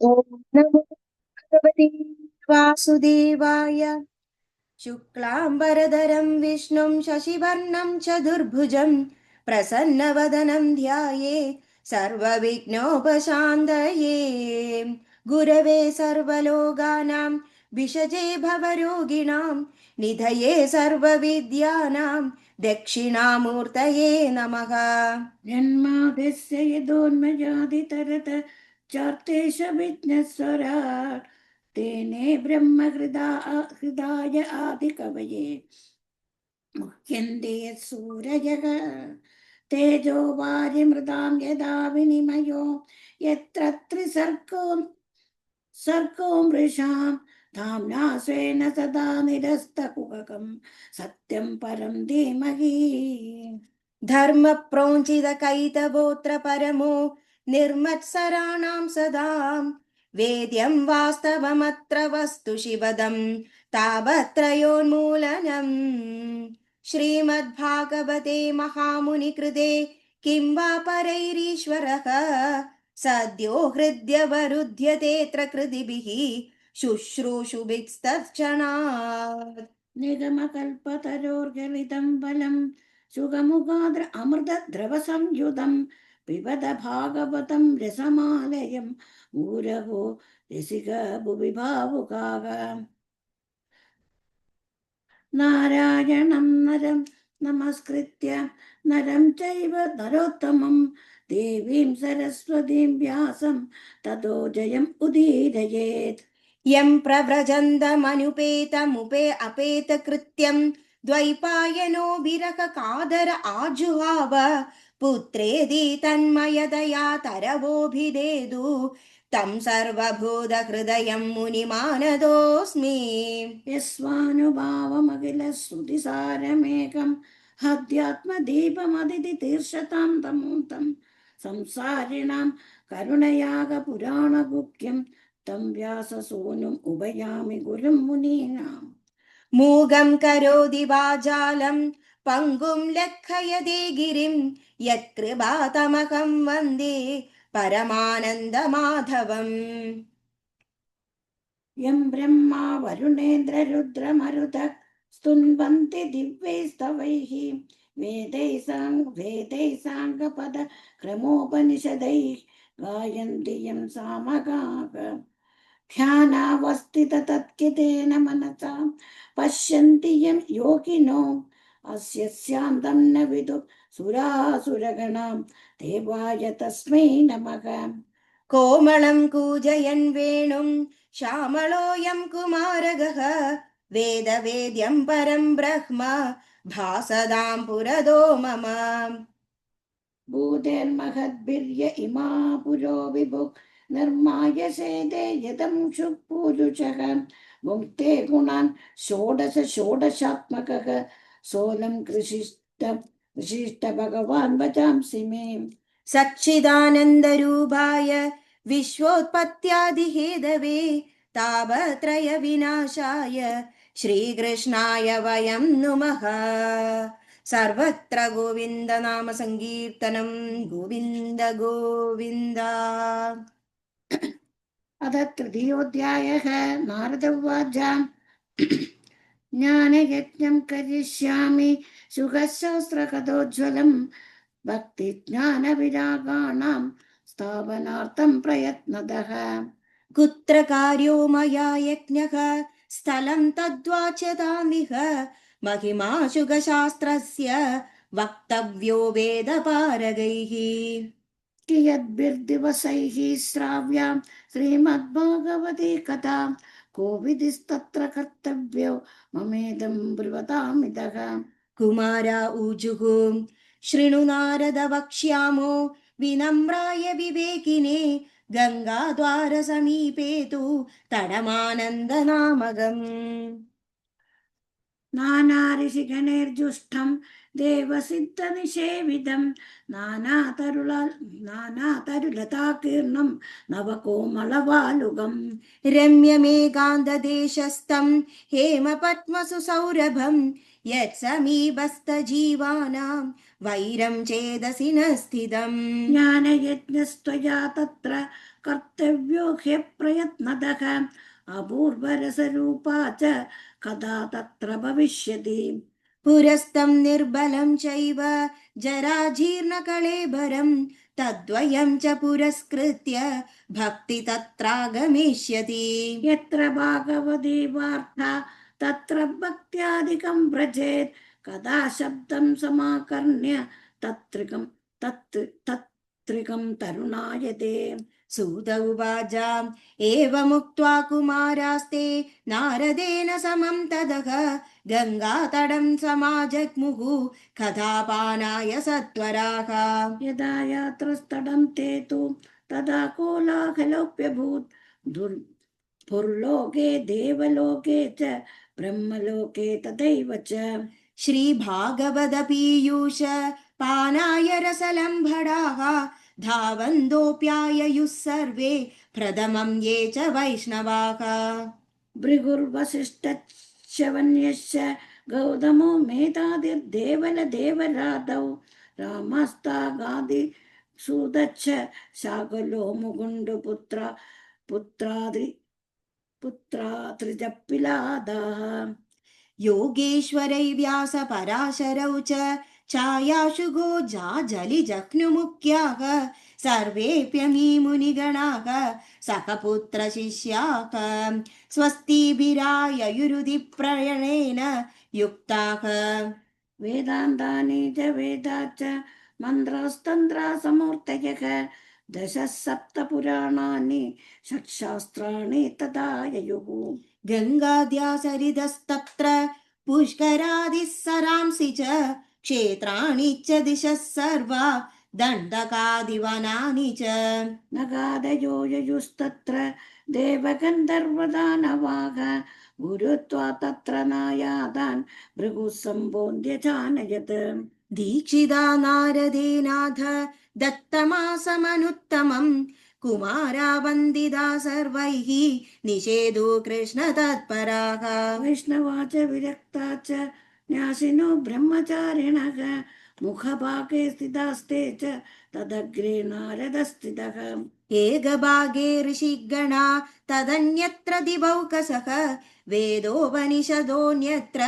ॐ नमो भगवते वासुदेवाय। शुक्लाम्बरधरं विष्णुं शशिवर्णं चतुर्भुजं प्रसन्नवदनं ध्यायेत् सर्वविघ्नोपशान्तये। गुरवे सर्वलोकानां विषजे भवरोगिणां निधये सर्वविद्यानां दक्षिणामूर्तये नमः। जन्माद्यस्य यतोन्मयादितरत चार्तेशविघ्नस्वराट् तेने हृदाय आदिकवये मुह्यन्ते यत्सूरयः तेजो वारिमृतां यदा विनिमयो यत्र सर्गो मृषां धाम्ना स्वेन सदा निरस्तकुहकं सत्यं परं धीमहि। धर्म प्रोञ्चित कैतवोऽत्र परमो निर्मत्सराणां सदाम् वेद्यं वास्तवमत्र वस्तु शिवदं तावत्रयोन्मूलनम्। श्रीमद्भागवते महामुनिकृते किं वा परैरीश्वरः सद्यो हृद्यवरुध्यतेऽत्र कृतिभिः शुश्रूषुभिस्तर्चनात्। निगमकल्पतरोर्गलितं बलं सुगमुगाद्र अमृतद्रवसंयुतं पिबद भागवतं रसमालयं मुहुरहो रसिका भुवि भावुकाः। नारायणं नरं नमस्कृत्य नरं चैव नरोत्तमं देवीं सरस्वतीं व्यासं ततो जयम् उदीरयेत्। यं अपेतकृत्यं द्वैपायनो विरह कादर आजुहाव पुत्रेदि तन्मयतया तरवोभिदेदु तं सर्वभूतहृदयं मुनिमानदोऽस्मि। यस्वानुभावमखिलश्रुतिसारमेकम् अध्यात्मदीपमदितितीर्षतां तमोन्तं संसारिणां करुणयागपुराणगुह्यं तं व्याससूनुम् उभयामि गुरुं मुनीनाम्। मूगं करोति वाचालं पङ्गुं लङ्घयते गिरिं यत्कृपातमहं वन्दे परमानन्दमाधवम्। यं ब्रह्मा वरुणेन्द्ररुद्रमरुतः स्तुन्वन्ति दिव्यैस्तवैः वेदैः साङ्गपद क्रमोपनिषदैः गायन्ति यं सामगाः। ध्यानावस्थित तत्कितेन मनसा पश्यन्ति यं योगिनो अस्य स्यान्तं न विदुः सुरासुरगणां देवाय तस्मै नमः। कोमलं कूजयन् वेणुं श्यामलोऽयं कुमारगः वेदवेद्यं परं ब्रह्म भासदां पुरदो मम। भूतेर्महद्भिर्य इमा पुरो विभुः निर्माय सेदे यदं पूजुषः भुङ्क्ते गुणान् षोडशात्मकः सोऽलं कृषिष्ट भगवान् भजांसि मे। सच्चिदानन्दरूपाय विश्वोत्पत्त्यादिहेदवे तापत्रय विनाशाय श्रीकृष्णाय वयं नुमः। सर्वत्र गोविन्द नाम संकीर्तनं गोविन्द गोविन्द। अथ तृतीयोऽध्यायः। नारद उवाच ज्ञानयज्ञं करिष्यामि सुखशास्त्रकथोज्ज्वलं भक्तिज्ञानविरागाणां स्थापनार्थं प्रयत्नतः। कुत्र कार्यो मया यज्ञः स्थलं तद्वाच्यतामिह महिमा शुकशास्त्रस्य वक्तव्यो वेदपारगैः। कियद्भिर्दिवसैः श्राव्यां श्रीमद्भागवते कथा कोविदिस्तत्र कर्तव्यो ममेदं ब्रुवतामिदः। कुमारा ऊजुः शृणु नारद वक्ष्यामो विनम्राय विवेकिने गङ्गाद्वारसमीपे तु तडमानन्दनामगम्। नानाऋषिगणैर्जुष्टं देवसिद्धनिषेविदं नानातरुलताकीर्णं नवकोमलवालुगम् रम्यमेकान्तदेशस्थं हेमपद्मसुसौरभं यत्समीपस्थजीवानां वैरं चेदसि न स्थितम् ज्ञानयज्ञस्त्वया तत्र कर्तव्यो ह्यप्रयत्नतः अपूर्वरसरूपा च कदा तत्र भविष्यति पुरस्तं निर्बलं चैव जराजीर्णकळेबरं तद्वयं च पुरस्कृत्य भक्ति तत्रागमिष्यति यत्र भागवती वार्ता तत्र भक्त्यादिकं व्रजेत् कदा शब्दं समाकर्ण्य तत्त्रिकं तरुणायते सूत उवाच एवमुक्त्वा कुमारास्ते नारदेन समं तदः गङ्गातडं समाजग्मुः कथापानाय सत्वराः यदा यात्रस्तडं ते तु तदा कोलाहलोऽप्यभूत् पुर्लोके देवलोके च ब्रह्मलोके तथैव च श्रीभागवतपीयूष पानाय रसलम्भडाः धावन्तोऽप्याययुः सर्वे प्रथमं ये च वैष्णवाः भृगुर्वसिष्ठश्च गौतमो मेधादिर्देवलदेवराधौ रामस्तागादिसूदच्च शाकलो पुत्रात्रिजपिलादाः योगेश्वरै व्यासपराशरौ च छायाशुगो जाजलिजह्नुमुख्याः सर्वेऽप्यमी मुनिगणाः सखपुत्रशिष्याः स्वस्तिभिराययुरुदिप्रयणेन युक्ताः वेदान्तानि च वेदाच्च मन्त्रास्तन्त्रासमूर्तयः दश सप्तपुराणानि षट्शास्त्राणि तथा ययुः गङ्गाद्यासरिदस्तत्र पुष्करादिः सरांसि च क्षेत्राणि च दिशः सर्वा दण्डकादिवनानि च नगादयो ययुस्तत्र देवगन्धर्वदानवाः गुरुत्वा तत्र नायादान् भृगुः सम्बोध्य जानयत् दीक्षिता नारदेनाथ दत्तमासमनुत्तमम् कुमारा वन्दिता सर्वैः निषेधो कृष्ण तत्पराः वैष्णवा च विरक्ता च न्यासिनो ब्रह्मचारिणः मुखभागे स्थितास्ते च तदग्रे नारदस्थितः एकभागे ऋषिगणा तदन्यत्र दिवौकसः वेदोपनिषदोऽन्यत्र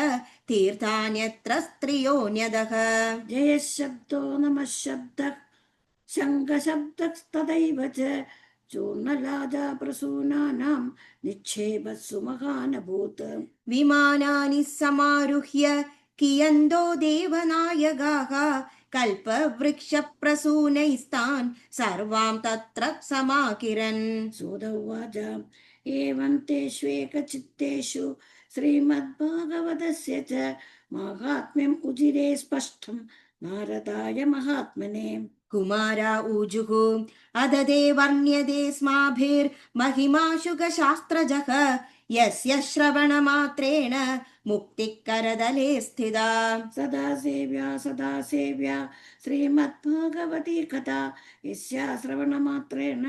तीर्थान्यत्र स्त्रियोऽन्यदः जयः शब्दो नमः शब्दः शङ्खशब्दस्तथैव च चूर्णराजा प्रसूनानां निक्षेपः सुमहानभूत् विमानानि समारुह्य कियन्तो देवनायकाः कल्पवृक्षप्रसूनैस्तान् सर्वां तत्र समाकिरन् सूत उवाच एवं तेष्वेकचित्तेषु श्रीमद्भागवतस्य च माहात्म्यम् उजिरे स्पष्टं नारदाय महात्मने कुमारा ऊजुः अददे वर्ण्यतेऽस्माभिर्महिमाशुकशास्त्रजः यस्य श्रवणमात्रेण मुक्तिः करदले स्थिता सदा सेव्या श्रीमद्भागवती कथा यस्या श्रवणमात्रेण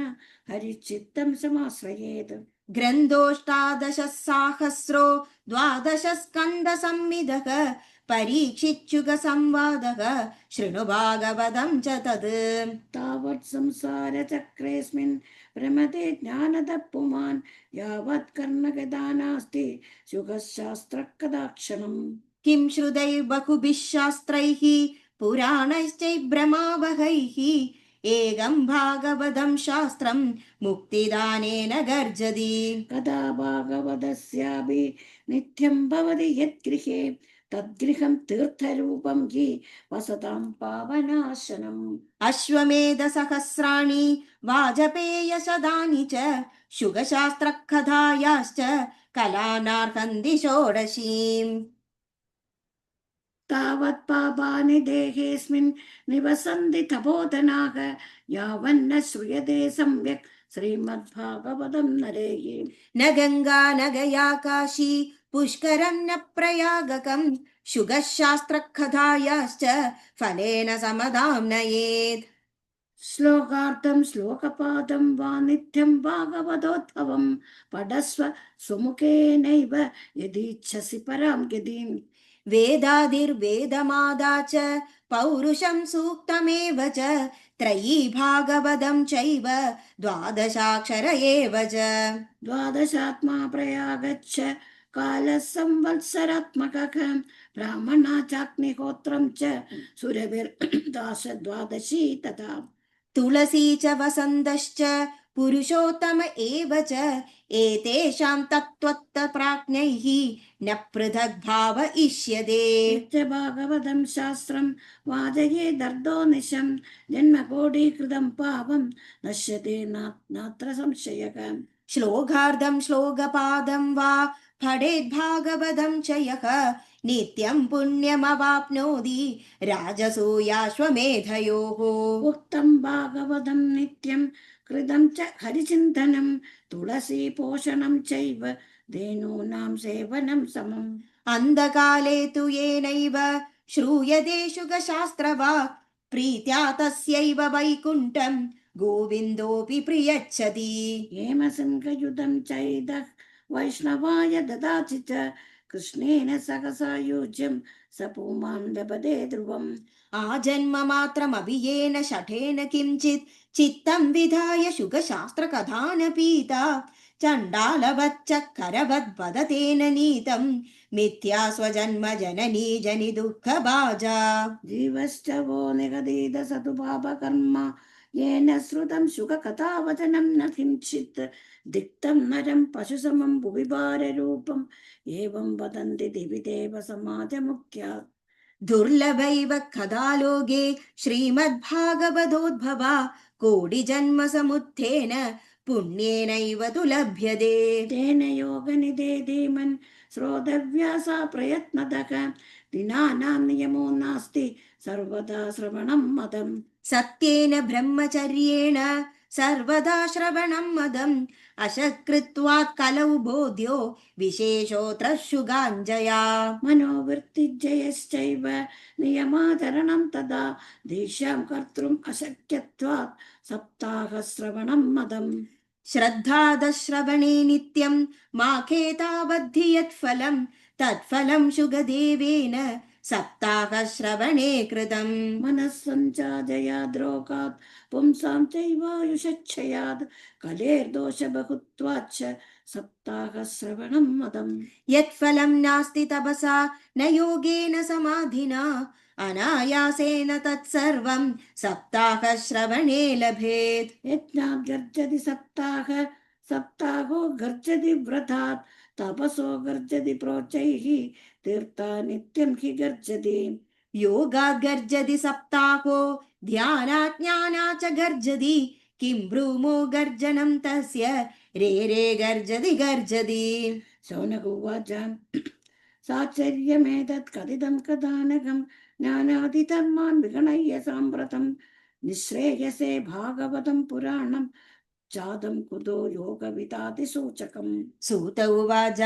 हरिचित्तं समाश्रयेत् ग्रन्थोऽष्टादशः साहस्रो 12 स्कन्धसंविदः परीक्षिच्युगसंवादः शृणु भागवतं च तत् तावत् संसारचक्रेऽस्मिन् प्रमते ज्ञानदः पुमान् यावत् कर्णगदा नास्ति शुगशास्त्रः कदाक्षणम् किं श्रुतैर्बहुभिः शास्त्रैः पुराणैश्चैभ्रमावहैः एकं भागवतं शास्त्रं मुक्तिदानेन गर्जति कदा भागवतस्यापि नित्यं भवति यद्गृहे तद्गृहं तीर्थरूपं हि वसतां पावनाशनम् अश्वमेधसहस्राणि वाजपेयशतानि च शुगशास्त्रकथायाश्च कलानार्हन्ति षोडशीम् तावत् पापानि देहेऽस्मिन् निवसन्ति तपोधनाः यावन्न श्रूयते सम्यक् श्रीमद्भागवतं नरेः न गङ्गा न गया काशी पुष्करं न प्रयागकं शुगः शास्त्रकथायाश्च फलेन समदां नयेत् श्लोकार्थं श्लोकपादं वा नित्यं भागवतोद्भवं पठस्व स्वमुखेनैव यदीच्छसि परां गतिम् वेदादिर्वेदमादा च पौरुषं सूक्तमेव च त्रयी भागवतं चैव द्वादशाक्षर एव च द्वादशात्मा प्रयागच्छ कालः संवत्सरात्मकः ब्राह्मणा चाग्निहोत्रं च सुरभिर्दाश द्वादशी तथा तुलसी च वसन्तश्च पुरुषोत्तम एव च एतेषां तत्त्वतप्राज्ञैः न पृथग्भाव इष्यते यच्च भागवतं शास्त्रं वादयेदर्धो निशं जन्मकोटिकृतं पापं नश्यते नात्र संशयः श्लोकार्धं श्लोकपादं वा पठेद्भागवतं च यः नित्यं पुण्यमवाप्नोति राजसूयाश्वमेधयोः उक्तं भागवतं नित्यं कृतं च हरिचिन्तनं तुलसी पोषणं चैव धेनूनां सेवनं समम् अन्धकाले तु येनैव श्रूयते शुकशास्त्रवाक् प्रीत्या तस्यैव वैकुण्ठं गोविन्दोऽपि प्रियच्छति हेमसिंहयुतं चैदः वैष्णवाय ददाति च कृष्णेन सह सायुज्यं स पुमां लभते ध्रुवम् आजन्ममात्रमभियेन शठेन किञ्चित् चित्तं विधाय शुकशास्त्रकथान पीता चण्डालवच्चकरवद्वदतेन नीतं मिथ्या स्वजन्म जननी जनि दुःखभाजा जीवश्च वो निगदित सतु पापकर्म येन श्रुतं शुककथावचनं न किञ्चित् दिक्तं नरं पशुसमं भुवि भाररूपम् एवं वदन्ति दिवि देव समाजमुख्यात् दुर्लभैव कदालोके श्रीमद्भागवतोद्भवा कोटिजन्मसमुत्थेन पुण्येनैव तु लभ्यते तेन योगनिधे धीमन् श्रोतव्यासा प्रयत्नतः दिनानां नियमो नास्ति सर्वदा श्रवणं मदम् सत्येन ब्रह्मचर्येण सर्वदा श्रवणं मदम् अशकृत्वात् कलौ बोध्यो विशेषोऽत्र शुगाञ्जया मनोवृत्तिजयश्चैव नियमाचरणं तदा देशां कर्तुम् अशक्यत्वात् सप्ताहश्रवणं मदम् श्रद्धादश्रवणे नित्यं माखेतावद्धि यत्फलं तत्फलं शुगदेवेन सप्ताहश्रवणे कृतम् मनः सञ्चाजयाद्रोगात् पुंसां चैवायुषच्छयात् कलेर्दोषबहुत्वाच्च सप्ताहश्रवणं मदम् यत्फलं नास्ति तपसा न योगेन समाधिना अनायासेन तत्सर्वं सप्ताहश्रवणे लभेत् यज्ञात् गर्जति सप्ताहो गर्जति व्रतात् तपसो गर्जति प्रोच्चैः तीर्था नित्यं हि गर्जति योगात् गर्जति सप्ताहो ध्यानात् ज्ञानात् च गर्जति किं ब्रूमो गर्जनं तस्य रे रे गर्जति गर्जति शौनक उवाच साचर्यमेतत् कथितं कथानकं ज्ञानादिधर्मान् विगणय्य साम्प्रतं निःश्रेयसे भागवतं पुराणं जातं कुतो योगविदातिसूचकम् सूत उवाच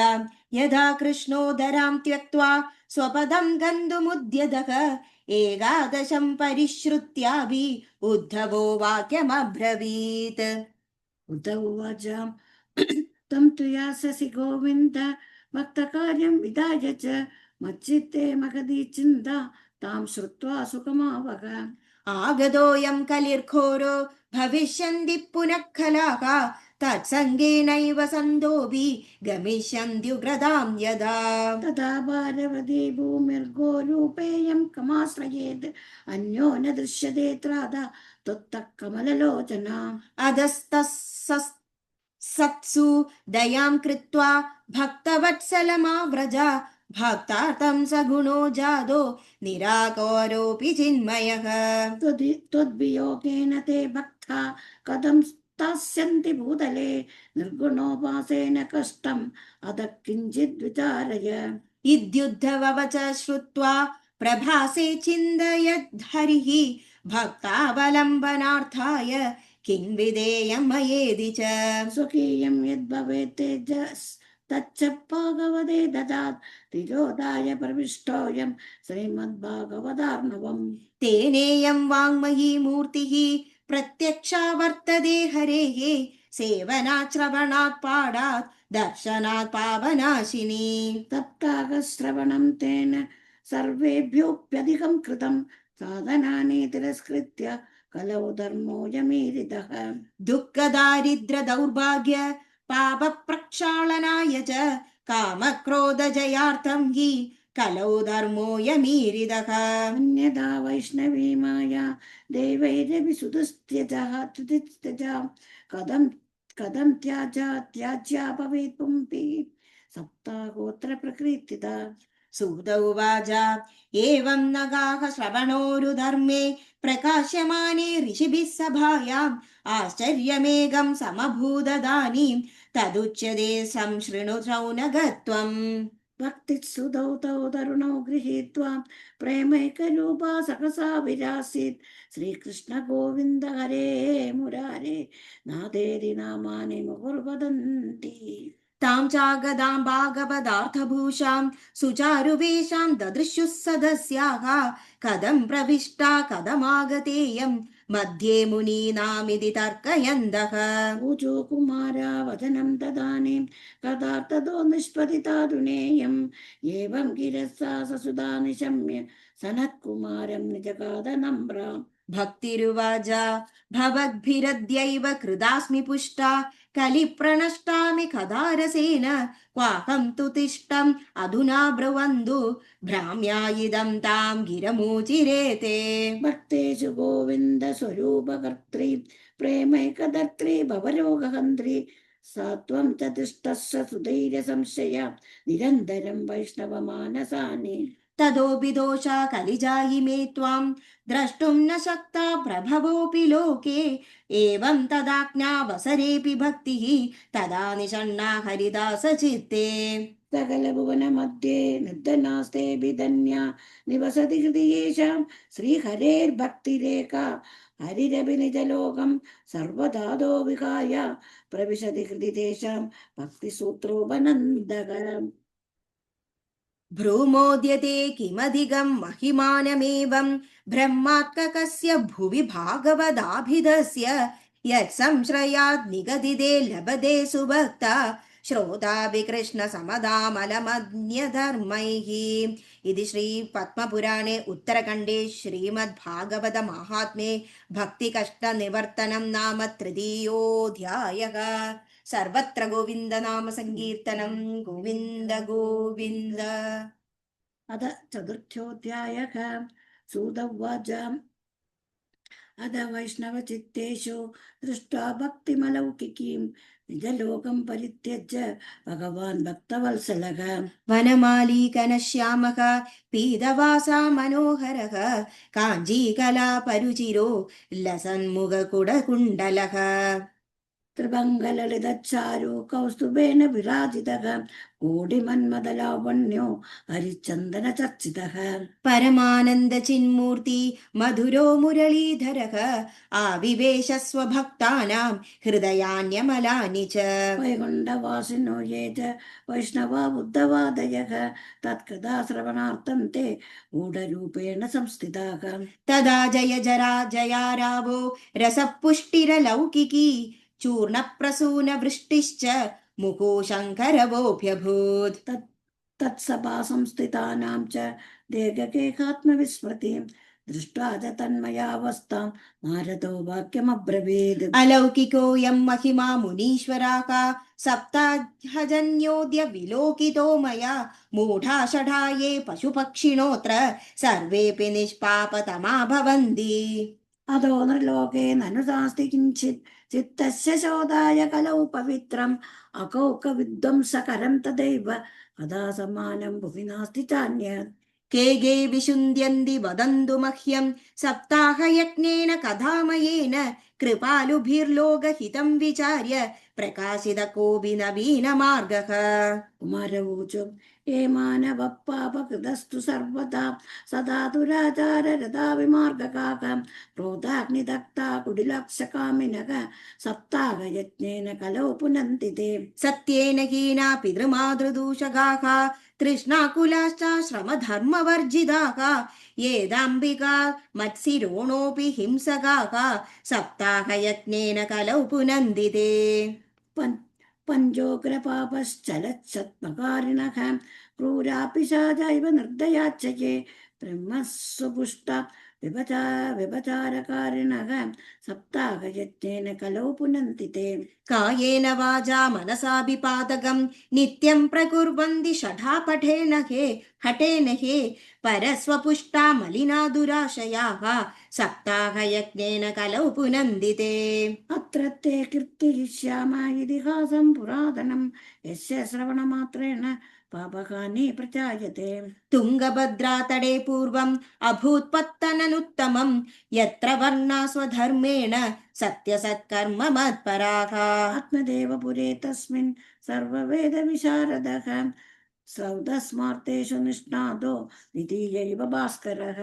यदा कृष्णोदरां त्यक्त्वा स्वपदं गन्तुमुद्यतः एकादशं परिश्रुत्यापि उद्धवो वाक्यमब्रवीत् उत उवाच तं तु यास्यसि गोविन्द भक्तकार्यं विधाय च मच्चित्ते महती चिन्ता तां श्रुत्वा सुखमावह आगतोऽयं कलिर्घोरो भविष्यन्ति पुनः खलाः तत्सङ्गेनैव सन्तोऽपि गमिष्यन्त्युग्रतां यदा तदा भारवती भूमिर्गोरूपेयं कमाश्रयेत् अन्यो न दृश्यते त्रादा त्वत्तः कमललोचना अधस्तत्सु दयां कृत्वा भक्तवत्सलमाव्रज भक्तार्थं स गुणो जातो निराकारोऽपि चिन्मयः त्वद्वियोगेन ते भक्ता कथं स्थास्यन्ति भूतले निर्गुणोपासेन कष्टम् अतः किञ्चित् विचारय इत्युद्धवच श्रुत्वा प्रभासे चिन्तयद्धरिः भक्तावलम्बनार्थाय किं विधेयं मयेदि च स्वकीयं यद्भवेत् तच्च भागवते ददात् तिरोधाय प्रविष्टोऽयं श्रीमद्भागवतार्णवम्। तेनेयं वाङ्मयी मूर्तिः प्रत्यक्षा वर्तते हरेः सेवनात् श्रवणात् पाडात् दर्शनात् पावनाशिनी। तत्काकश्रवणं तेन सर्वेभ्योऽप्यधिकं कृतं साधनानि तिरस्कृत्य कलौ धर्मोऽयमीरितः। दुःखदारिद्र दौर्भाग्य पाप प्रक्षालनाय च कामक्रोधजयार्थं हि कलौ धर्मोऽयमीरितः। अन्यथा वैष्णवी माया देवैरपि सुतस्त्यजः तुतिस्त्यजा कथं कथं त्याज्या भवेत् पुंभिः सप्ताहोत्र प्रकृतिता। सूत उवाच एवं नगाः श्रवणोरुधर्मे प्रकाश्यमाने ऋषिभिः सभायाम् आश्चर्यमेघं समभूददानीं तदुच्यते संशृणु शौनकत्वम्। भक्तिसुधौ तौ तरुणौ गृहीत्वा प्रेमैकरूपा सकसा विरासीत् श्रीकृष्ण गोविन्द हरे मुरारे नादेरि नामानि मुहुर्वदन्ति। तां चागदां भागवतार्थभूषां सुचारुवेषां ददृशुः सदस्याः कथं प्रविष्टा कथमागतेयं मध्ये मुनीनामिति तर्कयन्तः। ऊचो कुमारा वचनं तदानीं कदार्थतो निष्पतितादुनेयम् एवं गिरसा ससुधा निशम्य सनत्कुमारं निजगाद नम्राम्। भक्तिरुवाच भवद्भिरद्यैव कृतास्मि पुष्टा कलिप्रणष्टामि कदारसेन क्वाहं तु तिष्ठम् अधुना ब्रुवन्तु भ्राम्या इदं तां गिरमूचिरेते। भक्तेषु गोविन्द स्वरूपकर्त्री प्रेमैकदर्त्री भवरोगहन्त्री सा त्वं च तिष्ठस्व सुधैर्य संशय निरन्तरं वैष्णवमानसानि। ततोऽपि दोषा कलिजायि मे त्वां द्रष्टुं न शक्ता प्रभवोऽपि लोके एवं तदाज्ञावसरेऽपि भक्तिः तदा निषण्णा हरिदासचित्ते। सकलभुवनमध्ये निर्धनास्ते विधन्या निवसति हृदि येषां श्रीहरेर्भक्तिरेका हरिरपि निजलोकं सर्वदादो विहाय प्रविशति हृदि तेषां भक्तिसूत्रोपनन्दः। भ्रूमोद्यते किमधिकं महिमानमेवं ब्रह्मात्मकस्य भुवि भागवदाभिधस्य यत्संश्रयात् निगदिते लभते सुभक्ता श्रोतापि कृष्णसमदामलमन्यधर्मैः। इति श्रीपद्मपुराणे उत्तरखण्डे श्रीमद्भागवतमाहात्म्ये भक्तिकष्टनिवर्तनं नाम तृतीयोऽध्यायः। सर्वत्र गोविन्द नाम संकीर्तनं गोविन्द गोविन्द। अथ चतुर्थोऽध्यायः। सूत उवाच अथ वैष्णवचित्तेषु दृष्ट्वा भक्तिमलौकिकीं निजलोकं परित्यज्य भगवान् भक्तवत्सलः वनमालीकनश्यामः पीतवासा मनोहरः काञ्चीकलापरुचिरो लसन्मुखकुडकुण्डलः त्रिभङ्गललितचारु कौस्तुभेन विराजितः कोटिमन्मदलावण्यो हरिचन्दनचर्चितः परमानन्दचिन्मूर्ति मधुरो मुरलीधरः आविवेश स्वभक्तानां हृदयान्यमलानि च। वैकुण्ठवासिनो ये च वैष्णवा बुद्धवादयः तत्कदा श्रवणार्थं ते गूढरूपेण संस्थिताः। तदा जय जरा जया रावो रसपुष्टिरलौकिकी चूर्णप्रसूनवृष्टिश्च मुखो शङ्करवोऽभ्यभूत्। तत्सभा संस्थितानां च दीर्घकेकात्मविस्मृतिं दृष्ट्वा च तन्मयावस्थां नारदो वाक्यमब्रवीत् अलौकिकोऽयं महिमा मुनीश्वराः सप्ताहजन्योऽद्य विलोकितो मया मूढा षढाये पशुपक्षिणोऽत्र सर्वेऽपि निष्पापतमा भवन्ति। अधो नृलोके ननु नास्ति किञ्चित् चित्तस्य शोधाय कलौ पवित्रम् अकौकविध्वंसकरं तदैव कदा समानं भुवि नास्ति चान्यत्। के विशुन्ध्यन्ति वदन्तु मह्यं सप्ताहयज्ञेन कथामयेन कृपालुभिर्लोकहितं विचार्य प्रकाशित कोऽपि नवीनमार्गः। कुमारवोचु ये मानव पापकृतस्तु सर्वदा सदा दुराचाररता विमार्गकाः क्रोधाग्निदग्धा कुटिलक्षकामिनः सप्ताहयज्ञेन कलौ पुनन्ति ते। सत्येन हीना पितृमातृदूषकाः तृष्णाकुलाश्च श्रमधर्मवर्जिताः ये दाम्बिका मत्सिरोणोऽपि हिंसकाः सप्ताहयज्ञेन कलौ पुनन्ति ते। पञ्चोग्रपापश्चलच्छत्मकारिणः क्रूरापिशाचैव निर्दयाच्च ये ब्रह्मस्वपुष्टा व्यभिचारकारिणः सप्ताहयज्ञेन कलौ पुनन्ति ते। कायेन वाचा मनसापि पातकं नित्यं प्रकुर्वन्ति षठापठेन हठेन हे परस्वपुष्टा मलिना दुराशयाः सप्ताहयज्ञेन कलौ पुनन्ति ते। अत्र ते कीर्तयिष्याम इतिहासं पुरातनं यस्य श्रवणमात्रेण पापहानि प्रजायते। तुङ्गभद्रातटे पूर्वम् अभूत्पत्तननुत्तमं यत्र वर्णा स्वधर्मेण सत्यसत्कर्म मत्पराः। आत्मदेवपुरे तस्मिन् सर्ववेदविशारदः सौदस्मार्तेषु निष्णातो द्वितीयैव भास्करः।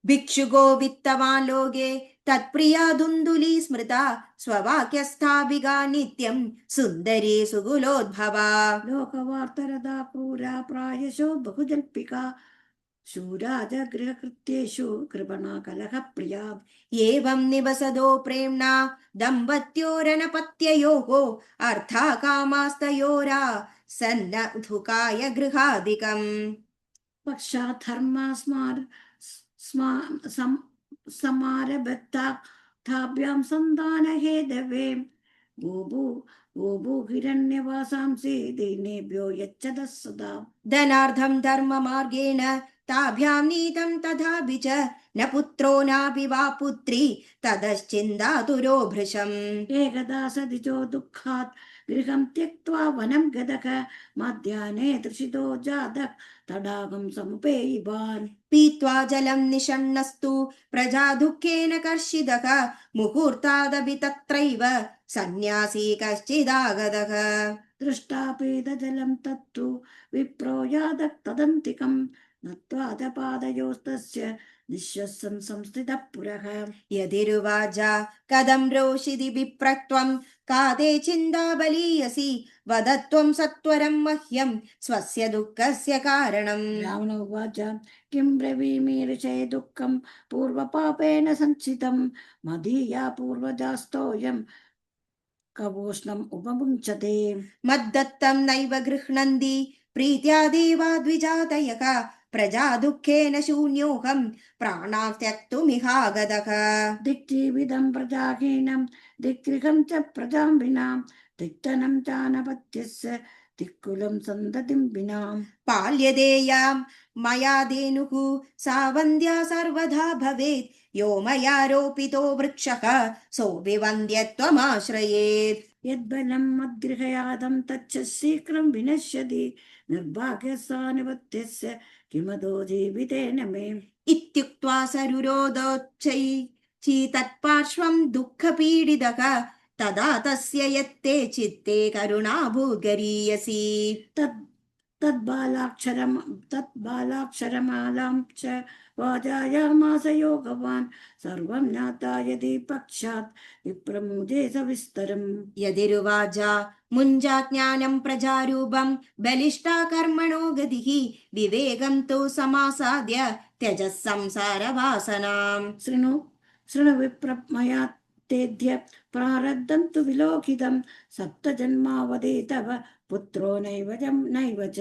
भिक्षुको वित्तवान् लोके तत्प्रिया धुन्दुली स्मृता स्ववाक्यस्थाभिगा नित्यं सुन्दरी सुकुलोद्भवा। लोकवार्तरदा क्रूरा प्रायशो बहुजल्पिका शूरा च गृहकृत्येषु कृपणा कलहप्रिया। एवं निवसदो प्रेम्णा दम्पत्योरनपत्ययोः अर्था कामास्तयोरा सन्नधुकाय गृहादिकम्। पक्षाधर्मा समारभत्ताभ्यां सन्तानहेदवे गोभू हिरण्यवासांसि दीनेभ्यो यच्छतः सदा। धनार्थं धर्ममार्गेण ताभ्यां नीतं तथापि च न पुत्रो नापि वा पुत्री ततश्चिन्तातुरो भृशम्। एकदा सदिजो दुःखात् गृहं त्यक्त्वा वनं गतः मध्याह्ने तृषितो जातः तडागं समुपेयिवान्। पीत्वा जलं निषण्णस्तु प्रजा दुःखेन कर्षितः मुहूर्तादपि तत्रैव सन्न्यासी कश्चिदागतः। दृष्टा पीतजलं तत्तु विप्रो यादः तदन्तिकं नत्वा च पादयोस्तस्य निःश्वसन् संस्थितः पुरः। यदिरुवाचा कथं रोषिति विप्रत्वं का ते चिन्ता बलीयसि वद त्वं सत्वरं मह्यं स्वस्य दुःखस्य कारणम्। रावण उवाच किं ब्रवीमि ऋषये दुःखं पूर्वपापेन सञ्चितं मदीया पूर्वजास्तोऽयं कवोष्णम् उपमुञ्चते। मद्दत्तं नैव गृह्णन्ति प्रीत्या देवा द्विजातयः प्रजा दुःखेन शून्योऽहं प्राणां त्यक्तुमिहागतः। दिक्जीवितं प्रजाहीनं दिक्गृहं च प्रजां विना दिक्तनं चानपत्यस्य दिक्कुलं सन्ततिं विना। पाल्यदेयां मया धेनुः सा वन्द्या सर्वदा भवेत् यो मया रोपितो वृक्षः सोऽपि वन्द्यत्वमाश्रयेत्। यद्बलं मद्गृहयादं तच्च शीघ्रं विनश्यति निर्भाग्यस्यानुपत्यस्य किमतो जीवितेन मे। इत्युक्त्वा सरुरोदोच्चैः तत्पार्श्वं दुःखपीडितः तदा तस्य यत्ते चित्ते करुणाभूर्गरीयसी। तद्बालाक्षरमालां च वाजायामास योगवान् सर्वं ज्ञाता यदि पक्षात् विप्रमुदे सविस्तरम्। यदिरुवाचा मुञ्जाज्ञानं प्रजारूपं बलिष्ठा कर्मणो गतिः विवेकं तु समासाद्य त्यजः संसारवासनाम्। शृणु विप्र मया तेद्य प्रारब्धं तु विलोकितं सप्तजन्मावधि तव पुत्रो नैव च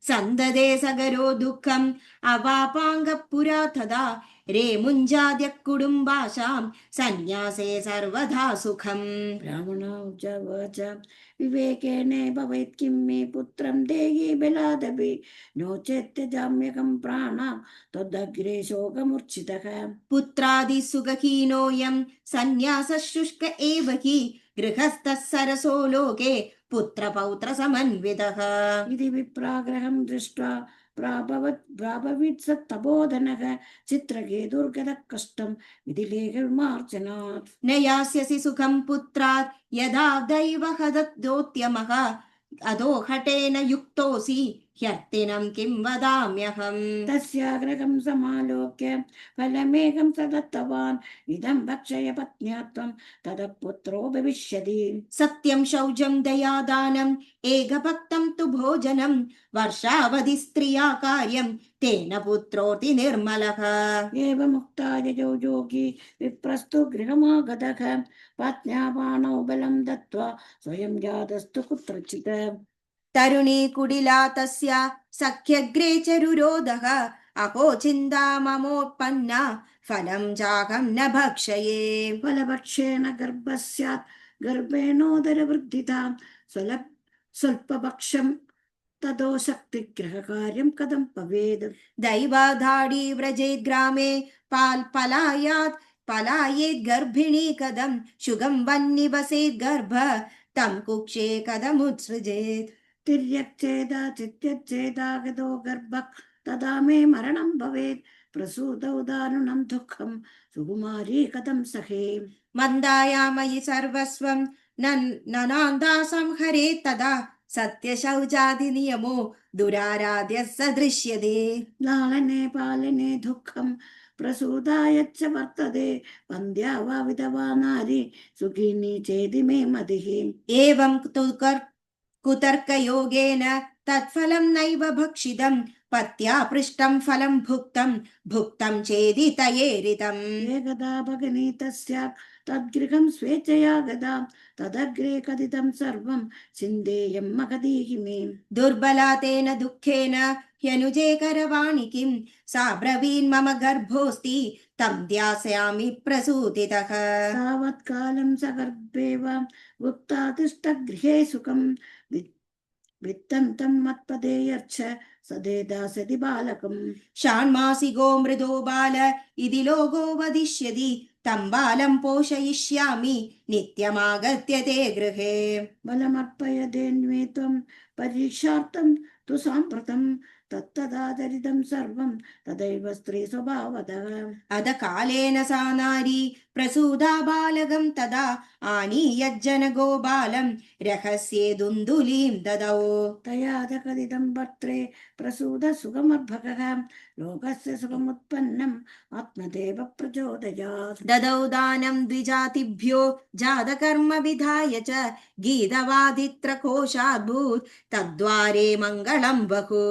सन्ददे सगरो दुःखम् अवापाङ्गः पुरा तदा रे मुञ्जाद्य कुटुम्बाशां सन्न्यासे सर्वदा सुखम्। ब्राह्मणोऽवाच विवेकेन भवेत् किं मे पुत्रं देहि बलादपि नो चेत् त्यजाम्यहं प्राणां त्वदग्रे शोकमूर्छितः। पुत्रादिसुखहीनोऽयं सन्न्यासः शुष्क एव हि गृहस्थः सरसो लोके पुत्रपौत्रसमन्वितः। इति विप्राग्रहं दृष्ट्वा प्राभवित् स तपोधनः चित्रकेतुर्गतः कष्टं विधिलेखविमार्जनात् न यास्यसि सुखं पुत्रात् यदा दैवहदोत्यमः अधो हटेन युक्तोऽसि ह्यर्तिनं किं वदाम्यहम् तस्याग्रहं समालोक्य फलमेकं स दत्तवान् इदं भक्षय पत्न्या त्वं ततः पुत्रो भविष्यति सत्यं शौचं दयादानम् एकभक्तं तु भोजनं वर्षावधि स्त्रिया कार्यं तेन पुत्रोऽति निर्मलः एवमुक्ता यजो योगी विप्रस्तु गृहमागतः पत्न्या बाणौ बलं दत्त्वा स्वयं जातस्तु कुत्रचित् तरुणी कुडिला तस्य सख्यग्रे च रुरोधः अहो चिन्ता ममोत्पन्ना फलं चाहं न भक्षये फलभक्षेण गर्भः स्यात् गर्भेणोदरवृद्धिता स्वल्पभक्षं ततो शक्तिग्रहकार्यं कथं भवेत् दैवाधाडी व्रजेत् ग्रामे पलायेत् गर्भिणी कथं शुगं वह्निवसेत् गर्भ तं कुक्षे कथमुत्सृजेत् तिर्यक्चेदा चित्यच्चेदागतो गर्भः तदा मे मरणं भवेत् प्रसूतौ दारुणं दुःखं सुकुमारी कथं सहे मन्दायामयि सर्वस्वं ननान्दा संहरे तदा सत्यशौचादिनियमो दुराराध्यः स दृश्यते लालने पालने दुःखं प्रसूतायच्च वर्तते वन्द्या वा विधवा नारी सुखिनी चेदि मे मतिः एवं कुतर्कयोगेन तत्फलं नैव भक्षितं पत्या पृष्टं फलं भुक्तं चेदि तयेरितम् एकदा भगिनी तस्यात् तद्गृहं स्वेच्छया गता तदग्रे कथितं सर्वं चिन्तेयं महदीहि मे दुर्बला तेन दुःखेन ह्यनुजे करवाणि किं सा ब्रवीन् मम गर्भोऽस्ति तं ध्यास्यामि प्रसूतितः तावत्कालं स गर्भेव गुप्ता तिष्ठगृहे सुखं वित्तं मत्पदेयर्च सदेदासति बालकम् षाण्मासिको मृदो बाल इति लोको वदिष्यति तं बालं पोषयिष्यामि नित्यमागत्य ते गृहे बलमर्पयदेन्मे त्वं परीक्षार्थं तु साम्प्रतं तत्तदाचरितं सर्वं तदैव स्त्री स्वभावतः अध कालेन सा नारी प्रसूदा बालकं तदा आनीयज्जनगो बालं रहस्ये दुन्दुलीं ददौ तया च कथितं भर्त्रे प्रसूत सुखमर्भकः लोकस्य सुखमुत्पन्नम् आत्मदेव प्रचोदयात् ददौ दानं द्विजातिभ्यो जातकर्म विधाय च गीतवादित्रकोशाद्भूत् तद्वारे मङ्गलं बहु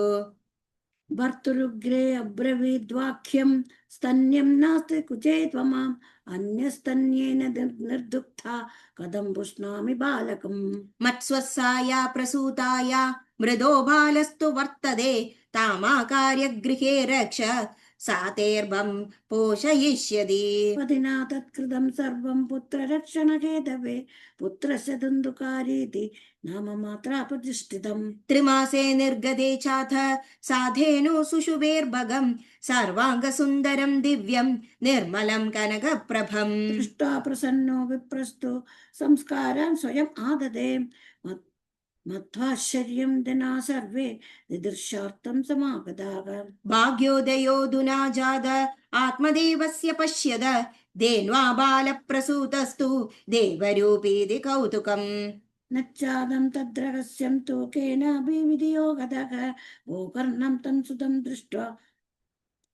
भर्तृगृहे अब्रवीद्वाक्यं स्तन्यं नास्ति कुचे त्वमाम् अन्यस्तन्येन निर्दुग्धा कथं पुष्णामि बालकम् मत्स्वस्साया प्रसूताया मृदो बालस्तु वर्तते तामाकार्य गृहे रक्ष सातेर्भं पोषयिष्यति पतिना तत्कृतं सर्वं पुत्ररक्षणहेतवे पुत्रस्य दुन्दुकारीति नाम मात्रा प्रतिष्ठितम् त्रिमासे निर्गते चाथ साधेनो सुषुवेर्भगं सर्वाङ्गसुन्दरं दिव्यं निर्मलं कनकप्रभम् दृष्ट्वा प्रसन्नो विप्रस्तु संस्कारान् स्वयम् आददे मध्वाश्चर्यं जना सर्वे दिदृशार्थं समागताः भाग्योदयोऽधुना जात आत्मदेवस्य पश्यद देन्वा बालप्रसूतस्तु देवरूपीति कौतुकम् नच्चादं तद्रहस्यं तु केनापि विधियो गतः गोकर्णं तं सुतं दृष्ट्वा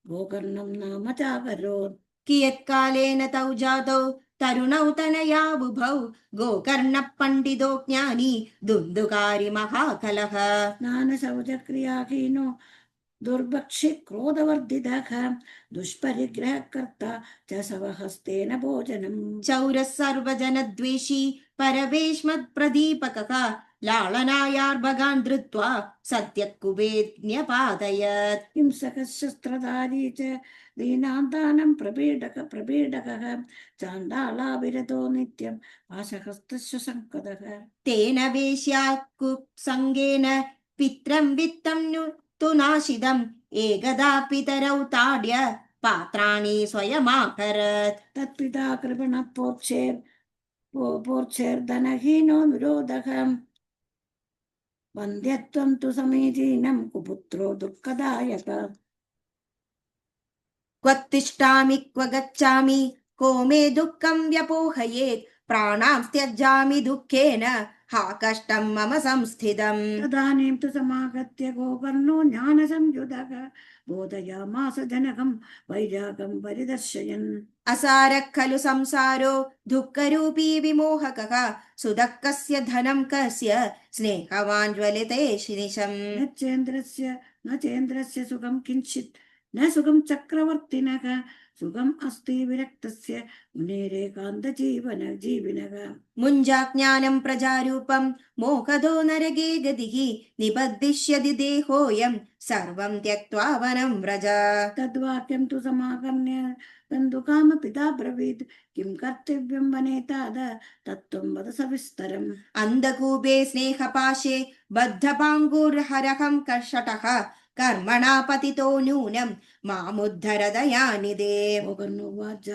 गोकर्णं नाम चाकरोत् कियत्कालेन तौ जातौ तरुणौ तनया बुभौ गोकर्णः पण्डितो ज्ञानी दुन्दुकारी महाकलः स्नानशौचक्रियाहीनो दुर्भक्षि क्रोधवर्धितः दुष्परिग्रहकर्ता च स्वहस्तेन भोजनम् चौरः सर्वजनद्वेषी परवेश्मत्प्रदीपकः लालनायार्भगान् धृत्वा सत्यः कुबेज्ञपादयत् हिंसकः शस्त्रधारी च दीनान्तानं प्रपीडकः चाण्डालाविरतो नित्यं पाशहस्तस्य सङ्कतः तेन वेश्याकुसङ्गेन पित्रं वित्तं तु नाशिदम् एकदा पितरौ ताड्य पात्राणि स्वयमाकरत् तत्पिता कृपणः पोर्चेर्धनहीनो विरोधः वन्द्यत्वं तु समीचीनं कुपुत्रो दुःखदायक क्वत्तिष्ठामि क्व गच्छामि को मे दुःखं व्यपोहयेत् प्राणां त्यजामि दुःखेन हा कष्टं मम संस्थितम्। तदानीं तु समागत्य गोकर्णो ज्ञानसंयुतः बोधयामास जनकं वैरागं परिदर्शयन् असारः खलु संसारो दुःखरूपी विमोहकः सुदः कस्य धनं कस्य स्नेहवान् ज्वलिते निशम्। न चेन्द्रस्य सुखं किञ्चित् न सुखं चक्रवर्तिनः सुखम् अस्ति विरक्तस्य मुनेरेकान्तजीविनः मुञ्जाज्ञानं प्रजारूपं मोहदो नरगे गतिः निबद्धिष्यति देहोऽयं सर्वं त्यक्त्वा वनं व्रज। तद्वाक्यं तु समाकर्ण्य बन्धुकामपिता ब्रवीत् किं कर्तव्यं वने तात तत्त्वं वद सविस्तरम्। अन्धकूपे स्नेहपाशे बद्धपाङ्गुर्हरहं कर्षटः कर्मणा पतितो नूनं मामुद्धर दयानिधे। गोकर्णोवाच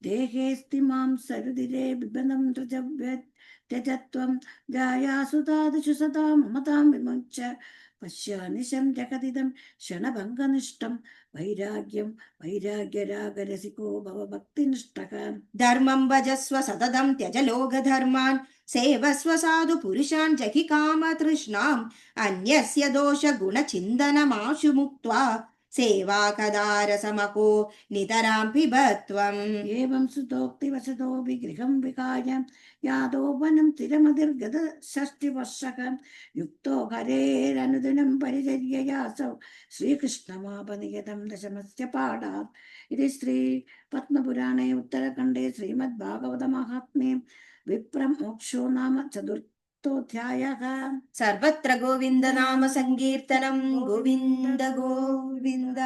देहेऽस्ति मां सरुदिरे बिबनं त्यजत्वं जायासु तादृशु सदा ममतां विमुच्य पश्यानिशं जगदिदं क्षणभङ्गनिष्ठं वैराग्यरागरसिको भव भक्तिनिष्ठः धर्मं भजस्व सततं त्यज लोकधर्मान् सेवस्व साधु पुरुषान् जहि कामतृष्णाम् अन्यस्य दोषगुणचिन्तनमाशु मुक्त्वा सेवा कदा रसमको नितरां पिबत्वम्। एवं सुतोक्तिवसतो विगृहं विकाय यादो वनं तिरमधिर्गत षष्टिवर्षः युक्तो हरेरनुदिनं परिचर्ययासौ श्रीकृष्णमापनियतं दशमस्य पाठात्। इति श्रीपद्मपुराणे उत्तरखण्डे श्रीमद्भागवतमाहात्म्ये विप्रमोक्षो नाम चतुर्थोऽध्यायः। सर्वत्र गोविन्द नाम संकीर्तनं गोविन्द गोविन्द।